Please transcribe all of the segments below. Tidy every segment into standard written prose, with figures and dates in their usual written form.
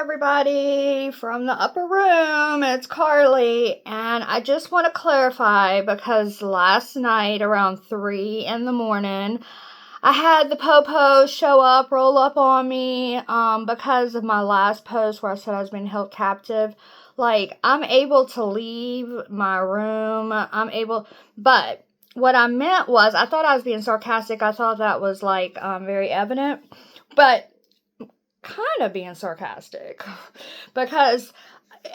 everybody from the upper room. It's Carly, and I just want to clarify because last night around 3 in the morning, I had the popo roll up on me because of my last post where I said I was being held captive. Like, I'm able to leave my room. But what I meant was, I thought I was being sarcastic. I thought that was like very evident, but kind of being sarcastic because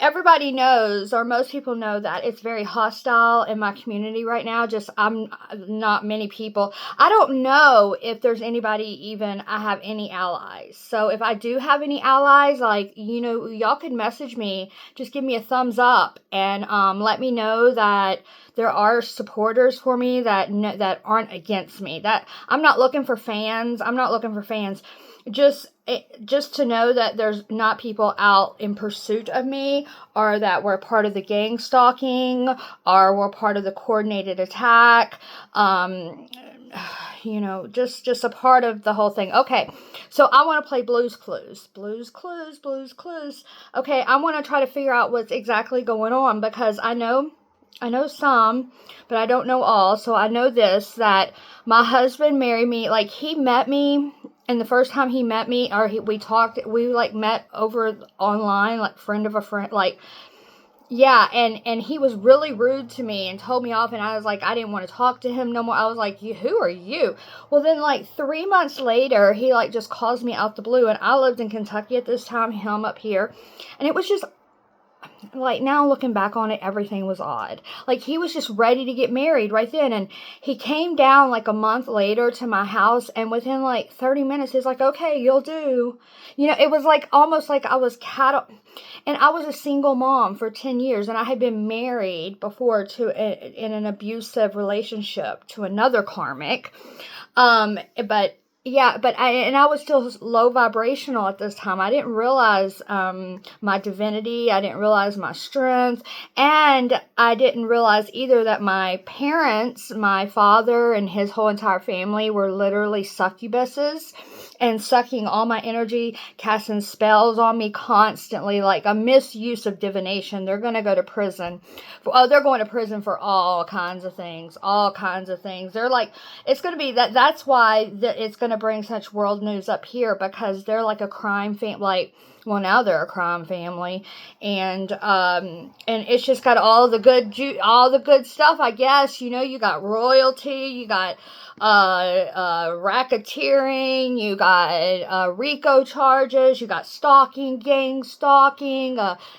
everybody knows, or most people know, that it's very hostile in my community right now. I'm not many people. I don't know if there's anybody even, I have any allies. So if I do have any allies, like, y'all could message me, just give me a thumbs up and let me know that there are supporters for me that aren't against me. That I'm not looking for fans. Just to know that there's not people out in pursuit of me, or that we're part of the gang stalking, or we're part of the coordinated attack. Just a part of the whole thing. Okay, so I want to play Blues Clues. Okay, I want to try to figure out what's exactly going on, because I know some, but I don't know all. So I know this, that my husband married me, like, he met me, and the first time he met me, we met over online, like friend of a friend, like, yeah, and he was really rude to me and told me off, and I was like, I didn't want to talk to him no more. I was like, who are you? Well, then, like, 3 months later, he, like, just calls me out the blue, and I lived in Kentucky at this time, him up here, and it was just, like, now looking back on it, everything was odd. Like, he was just ready to get married right then, and he came down like a month later to my house, and within like 30 minutes he's like, okay, you'll do. It was like almost like I was cattle. And I was a single mom for 10 years, and I had been married before in an abusive relationship to another karmic. But yeah, I was still low vibrational at this time. I didn't realize my divinity. I didn't realize my strength. And I didn't realize either that my parents, my father and his whole entire family, were literally succubuses and sucking all my energy, casting spells on me constantly, like a misuse of divination. They're going to go to prison. They're going to prison for all kinds of things. They're like, it's going to be that's why it's going to bring such world news up here, because they're like a crime family. Like, well, now they're a crime family, and it's just got all the good stuff, I guess. You got royalty, you got racketeering, you got RICO charges, you got gang stalking,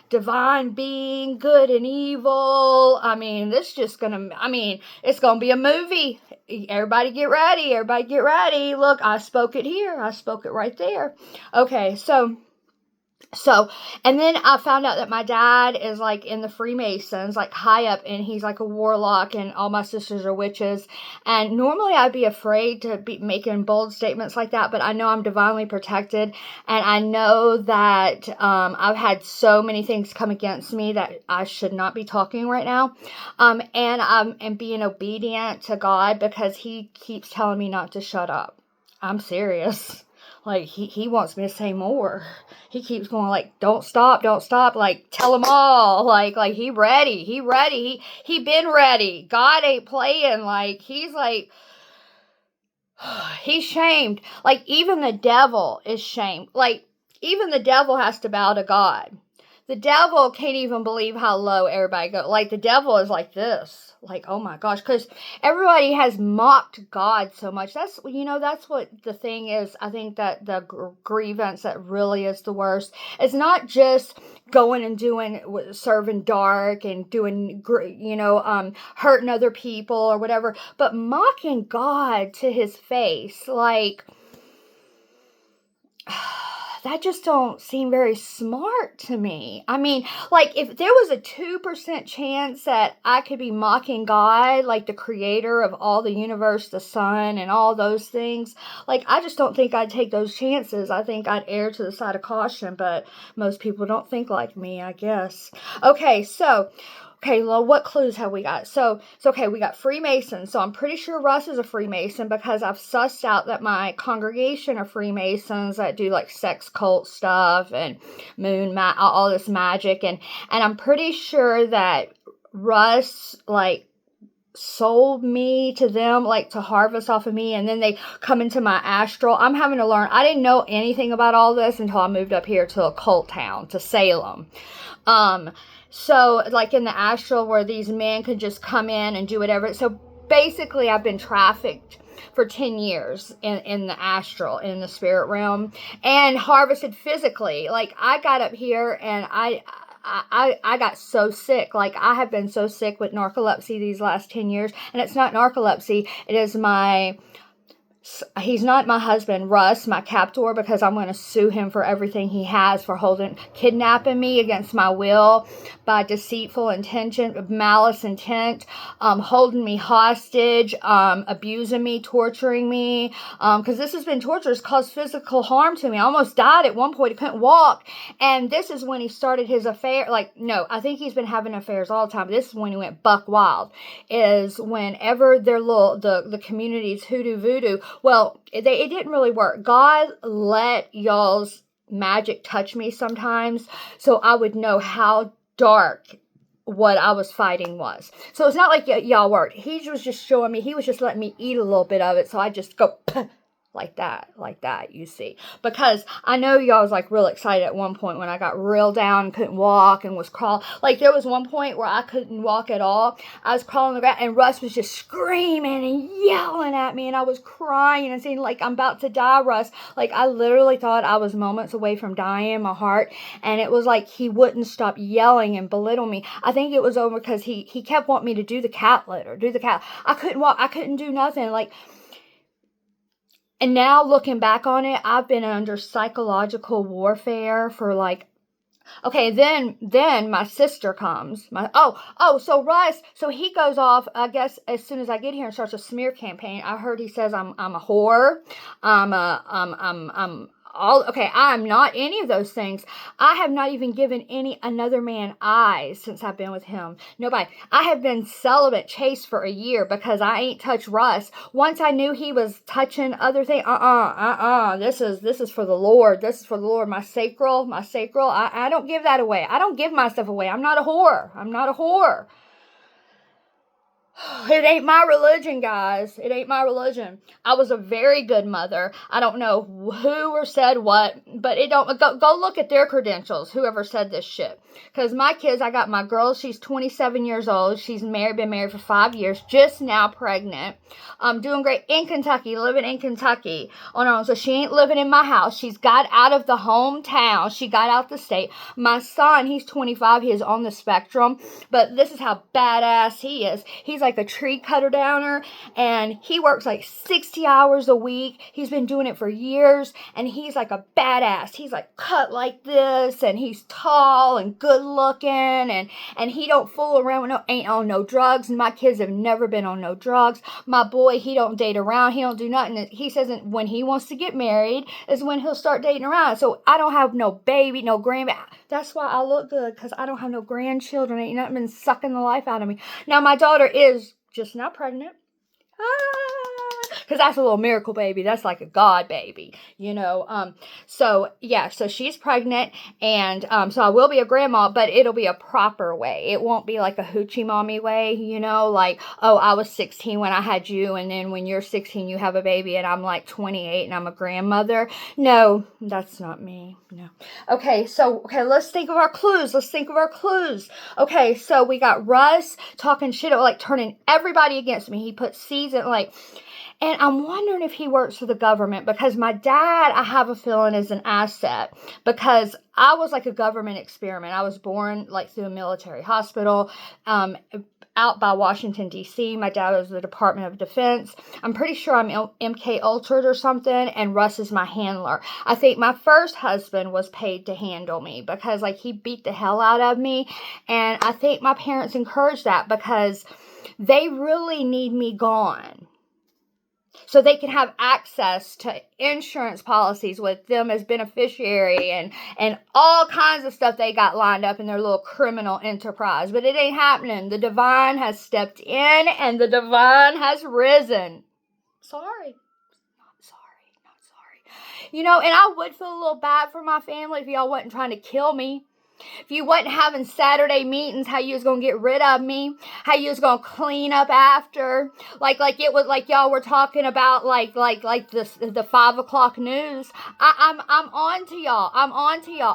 divine being, good and evil. It's gonna be a movie. Everybody get ready. Look, I spoke it here. I spoke it right there. Okay, so, and then I found out that my dad is like in the Freemasons, like high up, and he's like a warlock, and all my sisters are witches. And normally I'd be afraid to be making bold statements like that, but I know I'm divinely protected, and I know that I've had so many things come against me that I should not be talking right now. And I'm being obedient to God, because he keeps telling me not to shut up. I'm serious. Like, he wants me to say more. He keeps going, like, don't stop, like, tell them all. Like, he ready, he been ready. God ain't playing. Like, he's like, he's shamed. Like, even the devil is shamed. Like, even the devil has to bow to God. The devil can't even believe how low everybody goes. Like, the devil is like this. Like, oh my gosh. Because everybody has mocked God so much. That's what the thing is. I think that the grievance that really is the worst. It's not just going and serving dark and doing, hurting other people or whatever. But mocking God to his face. Like, that just don't seem very smart to me. I mean, like, if there was a 2% chance that I could be mocking God, like the creator of all the universe, the sun, and all those things, like, I just don't think I'd take those chances. I think I'd err to the side of caution, but most people don't think like me, I guess. Okay, so Okay, well, what clues have we got? So okay, we got Freemasons. So I'm pretty sure Russ is a Freemason because I've sussed out that my congregation are Freemasons that do like sex cult stuff and all this magic. And I'm pretty sure that Russ, like, sold me to them, like, to harvest off of me, and then they come into my astral. I'm having to learn. I didn't know anything about all this until I moved up here to a cult town, to Salem. So, like, in the astral where these men could just come in and do whatever. So, basically, I've been trafficked for 10 years in the astral, in the spirit realm, and harvested physically. Like, I got up here and I got so sick. Like, I have been so sick with narcolepsy these last 10 years. And it's not narcolepsy. It is he's not my husband, Russ, my captor, because I'm going to sue him for everything he has for kidnapping me against my will by deceitful intention, malice intent, holding me hostage, abusing me, torturing me, because this has been torture. It's caused physical harm to me. I almost died at one point. I couldn't walk. And this is when he started his affair. Like, no, I think he's been having affairs all the time. But this is when he went buck wild, is whenever the community's hoodoo voodoo. Well, it didn't really work. God let y'all's magic touch me sometimes, so I would know how dark what I was fighting was. So it's not like y'all worked. He was just showing me. He was just letting me eat a little bit of it, so I just go like that, you see. Because I know y'all was like real excited at one point when I got real down, couldn't walk, and was crawling. Like, there was one point where I couldn't walk at all. I was crawling on the ground, and Russ was just screaming and yelling at me, and I was crying and saying, like, I'm about to die, Russ. Like, I literally thought I was moments away from dying in my heart, and it was like he wouldn't stop yelling and belittle me. I think it was over because he kept wanting me to do the cat litter, I couldn't walk, I couldn't do nothing, like. And now, looking back on it, I've been under psychological warfare for like, okay, then my sister comes. So Russ, so he goes off, I guess, as soon as I get here and starts a smear campaign. I heard he says I'm a whore. I'm not any of those things. I have not even given another man eyes since I've been with him. Nobody. I have been celibate, chaste for a year because I ain't touched Russ. Once I knew he was touching other things, this is for the Lord. This is for the Lord. My sacral, I don't give that away. I don't give my stuff away. I'm not a whore. It ain't my religion, guys. It ain't my religion. I was a very good mother. I don't know who or said what, but it don't go look at their credentials, whoever said this shit. Because my kids, I got my girl, she's 27 years old. She's been married for 5 years, just now pregnant. Doing great in Kentucky, living in Kentucky on her own. So she ain't living in my house. She's got out of the hometown. She got out the state. My son, he's 25. He is on the spectrum, but this is how badass he is. He's like a tree cutter downer, and he works like 60 hours a week. He's been doing it for years, and he's like a badass. He's like cut like this, and he's tall and good looking, and he don't fool around with ain't on no drugs. And my kids have never been on no drugs. My boy, he don't date around. He don't do nothing. He says when he wants to get married is when he'll start dating around. So I don't have no baby, no grandbaby. That's why I look good, because I don't have no grandchildren. Ain't nothing been sucking the life out of me. Now, my daughter is just now pregnant. Because that's a little miracle baby. That's like a God baby, you know. So she's pregnant, and so I will be a grandma, but it'll be a proper way. It won't be like a hoochie mommy way, you know, like, oh, I was 16 when I had you, and then when you're 16 you have a baby, and I'm like 28 and I'm a grandmother. No, that's not me. No. Okay, let's think of our clues. Okay, so we got Russ talking shit, like turning everybody against me. He put seeds in, like. And I'm wondering if he works for the government, because my dad, I have a feeling, is an asset, because I was like a government experiment. I was born like through a military hospital out by Washington, D.C. My dad was the Department of Defense. I'm pretty sure I'm MK Ultra'd or something, and Russ is my handler. I think my first husband was paid to handle me because like he beat the hell out of me, and I think my parents encouraged that because they really need me gone. so they can have access to insurance policies with them as beneficiary and all kinds of stuff they got lined up in their little criminal enterprise. But it ain't happening. The divine has stepped in and the divine has risen. Sorry. Not sorry. You know, and I would feel a little bad for my family if y'all wasn't trying to kill me. If you wasn't having Saturday meetings, how you was going to get rid of me, how you was going to clean up after, like it was like y'all were talking about, like the 5 o'clock news. I'm on to y'all.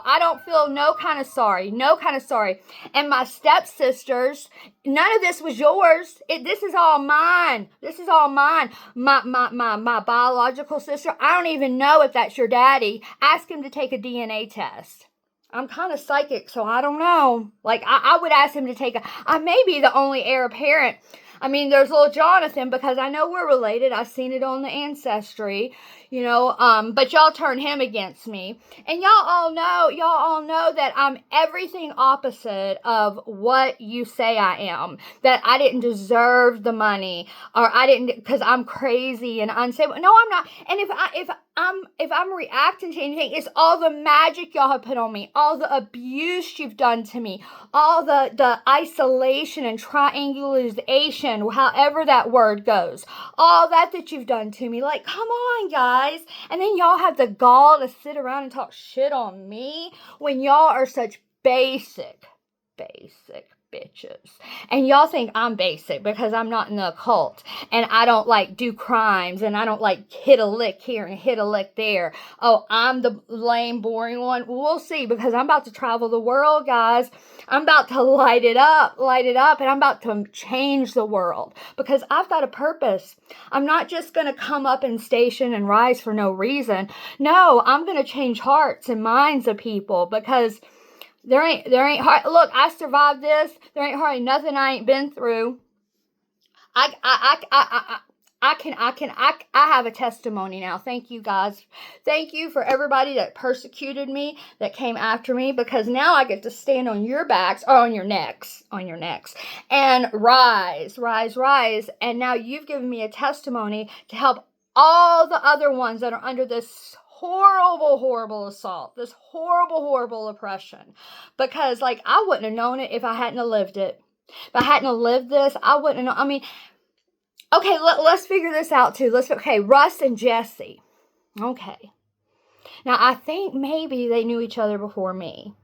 I don't feel no kind of sorry. And my stepsisters, none of this was yours. This is all mine. My biological sister, I don't even know if that's your daddy. Ask him to take a DNA test. I'm kind of psychic, so I don't know. Like, I would ask him to take I may be the only heir apparent. I mean, there's little Jonathan, because I know we're related. I've seen it on the Ancestry, you know, but y'all turn him against me. And y'all all know that I'm everything opposite of what you say I am. That I didn't deserve the money, or I didn't, because I'm crazy and unstable. No, I'm not. And if I'm reacting to anything, it's all the magic y'all have put on me, all the abuse you've done to me, all the isolation and triangulation, however that word goes, all that you've done to me. Like, come on, guys. And then y'all have the gall to sit around and talk shit on me when y'all are such basic bitches. And y'all think I'm basic because I'm not in the occult and I don't like do crimes and I don't like hit a lick here and hit a lick there. Oh, I'm the lame, boring one. We'll see, because I'm about to travel the world, guys. I'm about to light it up, and I'm about to change the world because I've got a purpose. I'm not just going to come up and station and rise for no reason. No, I'm going to change hearts and minds of people, because there ain't look, I survived this. There ain't hardly nothing I ain't been through. I have a testimony now. Thank you, guys. Thank you for everybody that persecuted me, that came after me, because now I get to stand on your backs, or on your necks, and rise. And now you've given me a testimony to help all the other ones that are under this horrible assault, this horrible oppression. Because, like, I wouldn't have known it if I hadn't have lived it. If I hadn't have lived this, I wouldn't have known. I mean, okay, let's figure this out too. Okay, Russ and Jesse. Okay. Now, I think maybe they knew each other before me.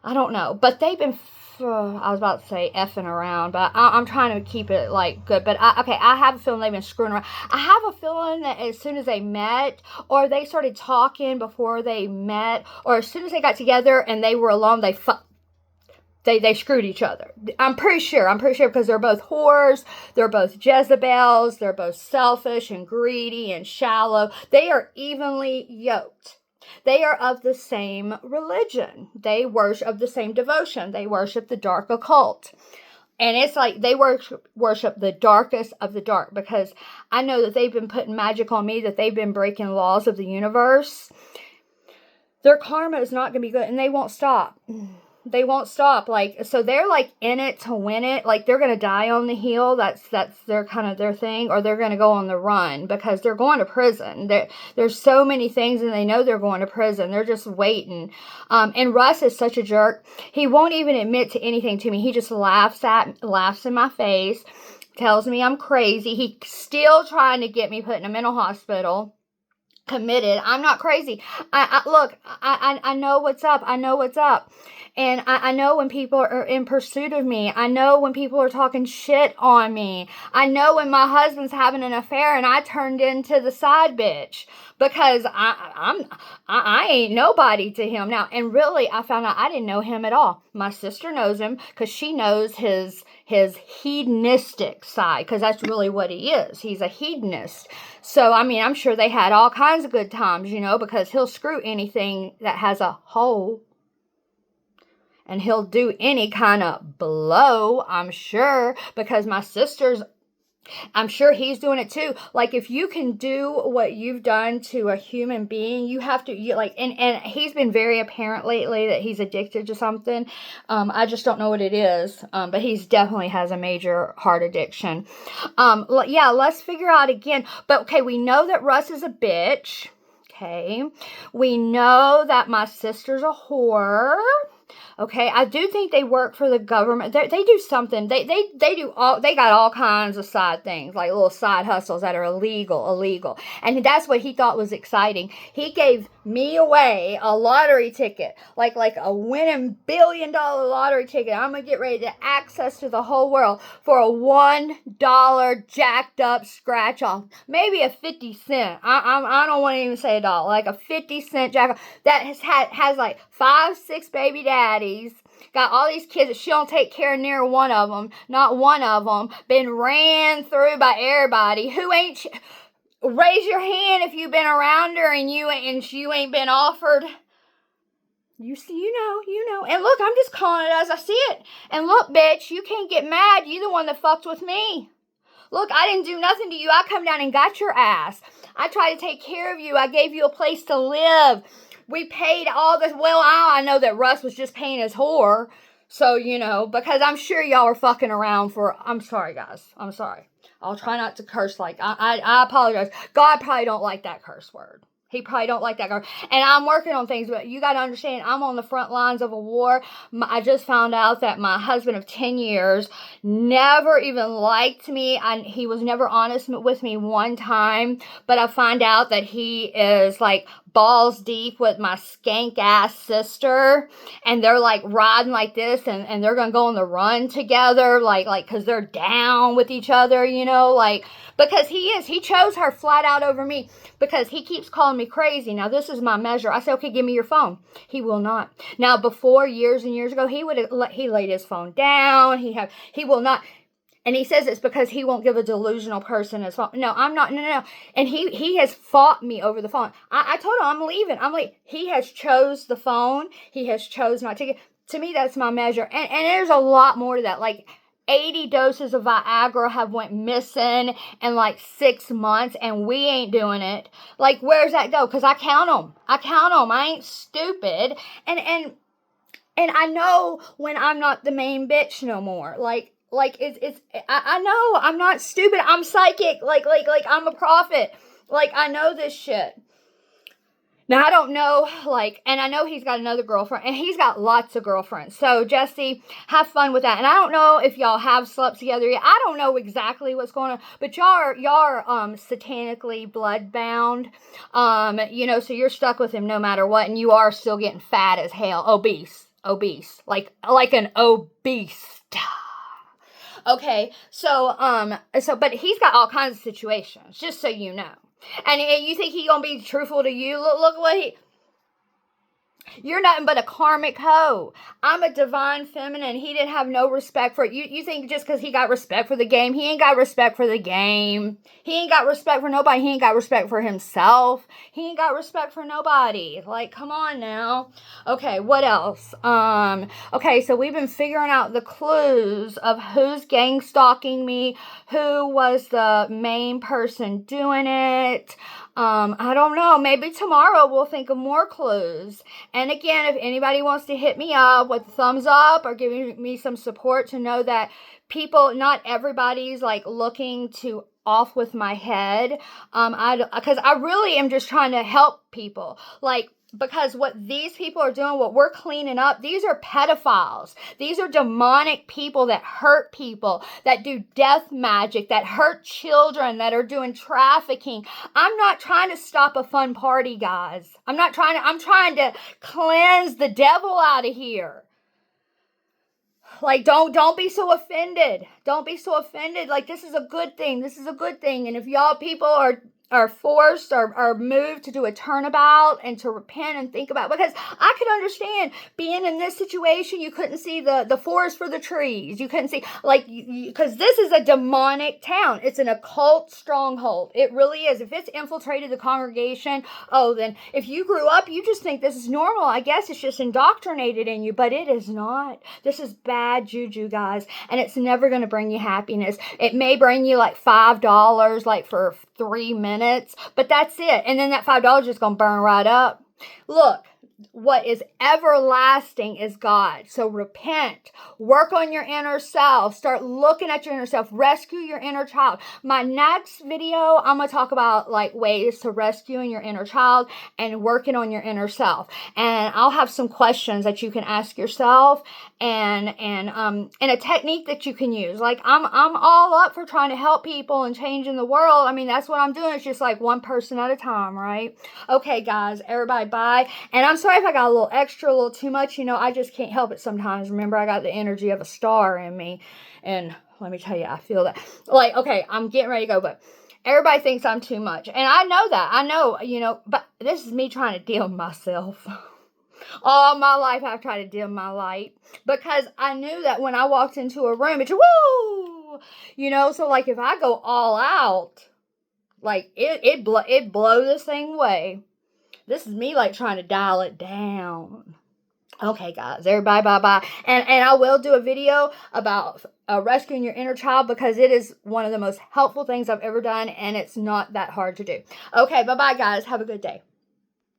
I don't know. But they've been, I was about to say effing around, but I'm trying to keep it, like, good. But, I have a feeling they've been screwing around. I have a feeling that as soon as they met, or they started talking before they met, or as soon as they got together and they were alone, they screwed each other. I'm pretty sure, because they're both whores, they're both Jezebels, they're both selfish and greedy and shallow. They are evenly yoked. They are of the same religion. They worship the same devotion. They worship the dark occult. And it's like they worship the darkest of the dark, because I know that they've been putting magic on me, that they've been breaking laws of the universe. Their karma is not going to be good, and they won't stop. They won't stop. Like, so they're like in it to win it. Like, they're going to die on the heel. That's their kind of their thing. Or they're going to go on the run, because they're going to prison. There's so many things, and they know they're going to prison. They're just waiting. And Russ is such a jerk. He won't even admit to anything to me. He just laughs in my face, tells me I'm crazy. He's still trying to get me put in a mental hospital. Committed. I'm not crazy. I know what's up. And I know when people are in pursuit of me. I know when people are talking shit on me. I know when my husband's having an affair and I turned into the side bitch, because I ain't nobody to him now. And really, I found out I didn't know him at all. My sister knows him, because she knows his hedonistic side, because that's really what he is. He's a hedonist. So, I mean, I'm sure they had all kinds of good times, you know, because he'll screw anything that has a hole. And he'll do any kind of blow, I'm sure, because my sister's, I'm sure he's doing it too. Like, if you can do what you've done to a human being, you have to, and he's been very apparent lately that he's addicted to something. I just don't know what it is. But he's definitely has a major heart addiction. Yeah, let's figure out again. But okay, we know that Russ is a bitch. Okay. We know that my sister's a whore. Okay, I do think they work for the government. They do something. They do all. They got all kinds of side things, like little side hustles that are illegal, and that's what he thought was exciting. He gave me away a lottery ticket, like a winning $1 billion lottery ticket. I'm gonna get ready to access to the whole world for a $1 jacked up scratch off, maybe a 50 cent. I don't want to even say a dollar, like a 50 cent jack off that has like 5-6 baby daddies, got all these kids that she don't take care of near one of them, not one of them, been ran through by everybody. Who ain't, raise your hand if you've been around her and you ain't been offered. You see, you know. And look, I'm just calling it as I see it. And look, bitch, you can't get mad. You the one that fucked with me. Look, I didn't do nothing to you. I come down and got your ass. I tried to take care of you. I gave you a place to live. We paid all this. Well, I know that Russ was just paying his whore. So, because I'm sure y'all are fucking around I'm sorry, guys. I'm sorry. I'll try not to curse I apologize. God probably don't like that curse word. He probably don't like that girl. And I'm working on things, but you got to understand, I'm on the front lines of a war. I just found out that my husband of 10 years never even liked me. He was never honest with me one time. But I find out that he is like balls deep with my skank ass sister. And they're like riding like this. And they're going to go on the run together. Like, because they're down with each other, because he chose her flat out over me. Because he keeps calling me crazy. Now, this is my measure. I say, okay, give me your phone. He will not. Now, before, years and years ago, he laid his phone down. He will not. And he says it's because he won't give a delusional person his phone. No, I'm not. No. And he has fought me over the phone. I told him I'm leaving. He has chose the phone. He has chose not to get. To me, that's my measure. And there's a lot more to that. Like, 80 doses of Viagra have went missing in like 6 months, and we ain't doing it. Like, where's that go? Because I count them. I ain't stupid. And I know when I'm not the main bitch no more. I know I'm not stupid. I'm psychic. Like I'm a prophet. Like, I know this shit. Now, I don't know, and I know he's got another girlfriend, and he's got lots of girlfriends. So, Jesse, have fun with that. And I don't know if y'all have slept together yet. I don't know exactly what's going on, but y'all are satanically blood-bound. So you're stuck with him no matter what, and you are still getting fat as hell. Obese. Like an obese. Okay, but he's got all kinds of situations, just so you know. And you think he gonna be truthful to you? Look what you're nothing but a karmic hoe. I'm a divine feminine. He didn't have no respect for it. You think just because he got respect for the game, he ain't got respect for the game. He ain't got respect for nobody. He ain't got respect for himself. He ain't got respect for nobody. Like, come on now. Okay, what else? Okay, so we've been figuring out the clues of who's gang stalking me, who was the main person doing it. I don't know. Maybe tomorrow we'll think of more clues. And again, if anybody wants to hit me up with a thumbs up or giving me some support to know that not everybody's like looking to off with my head. Because I really am just trying to help people. Because what these people are doing, what we're cleaning up, these are pedophiles. These are demonic people that hurt people, that do death magic, that hurt children, that are doing trafficking. I'm not trying to stop a fun party, guys. I'm trying to cleanse the devil out of here. Like, don't be so offended. Don't be so offended. Like, this is a good thing. And if y'all people are are forced or moved to do a turnabout and to repent and think about, because I could understand being in this situation. You couldn't see the forest for the trees. You couldn't see, like, because this is a demonic town. It's an occult stronghold. It really is. If it's infiltrated the congregation, oh, then if you grew up, you just think this is normal. I guess it's just indoctrinated in you, but it is not. This is bad juju, guys, and it's never going to bring you happiness. It may bring you like $5, like for 3 minutes, but that's it. And then that $5 is going to burn right up. Look, what is everlasting is God. So repent, work on your inner self, start looking at your inner self, rescue your inner child. My next video, I'm going to talk about like ways to rescuing your inner child and working on your inner self. And I'll have some questions that you can ask yourself and a technique that you can use. Like I'm all up for trying to help people and changing the world. I mean, that's what I'm doing. It's just like one person at a time, right? Okay, guys, everybody, bye. And I'm sorry if I got a little extra, a little too much. You know, I just can't help it sometimes. Remember, I got the energy of a star in me. And let me tell you, I feel that. Like, okay, I'm getting ready to go, but everybody thinks I'm too much. And I know that. I know, you know, but this is me trying to deal with myself. All my life, I've tried to dim my light because I knew that when I walked into a room, it's woo, you know. So like, if I go all out, like it blow this thing away. This is me like trying to dial it down. Okay, guys, everybody, bye-bye. And I will do a video about rescuing your inner child because it is one of the most helpful things I've ever done, and it's not that hard to do. Okay, bye-bye, guys. Have a good day.